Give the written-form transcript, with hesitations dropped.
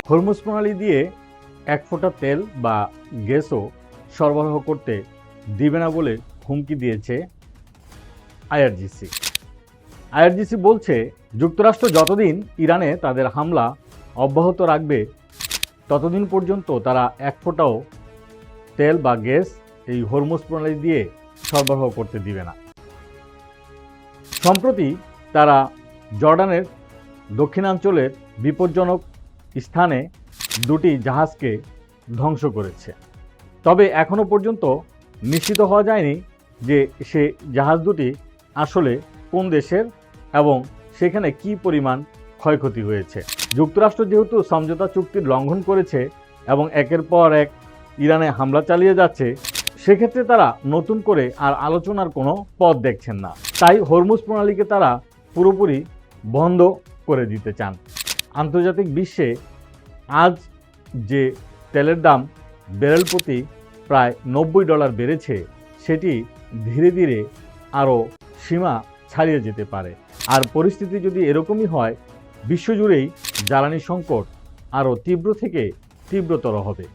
Hormuz প্রণালী দিয়ে এক ফোঁটা তেল বা গ্যাসও সরবরাহ করতে দিবে না বলে হুমকি দিয়েছে আইআরজিসি। আইআরজিসি বলছে, যুক্তরাষ্ট্র যতদিন ইরানে তাদের হামলা অব্যাহত রাখবে ততদিন পর্যন্ত তারা এক ফোঁটাও তেল বা গ্যাস এই হরমুজ প্রণালী দিয়ে সরবরাহ করতে দিবে না। সম্প্রতি তারা জর্ডানের দক্ষিণাঞ্চলের বিপজ্জনক স্থানে দুটি জাহাজকে ধ্বংস করেছে। তবে এখনও পর্যন্ত নিশ্চিত হওয়া যায়নি যে সে জাহাজ দুটি আসলে কোন দেশের এবং সেখানে কি পরিমাণ ক্ষয়ক্ষতি হয়েছে। যুক্তরাষ্ট্র যেহেতু সমঝোতা চুক্তির লঙ্ঘন করেছে এবং একের পর এক ইরানে হামলা চালিয়ে যাচ্ছে, সেক্ষেত্রে তারা নতুন করে আর আলোচনার কোনো পথ দেখছেন না। তাই হরমুজ প্রণালীকে তারা পুরোপুরি বন্ধ করে দিতে চান। আন্তর্জাতিক বিশ্বে আজ যে তেলের দাম ব্যারেল প্রতি প্রায় $90 বেড়েছে, সেটি ধীরে ধীরে আরও সীমা ছাড়িয়ে যেতে পারে। আর পরিস্থিতি যদি এরকমই হয়, বিশ্বজুড়েই জ্বালানি সংকট আরও তীব্র থেকে তীব্রতর হবে।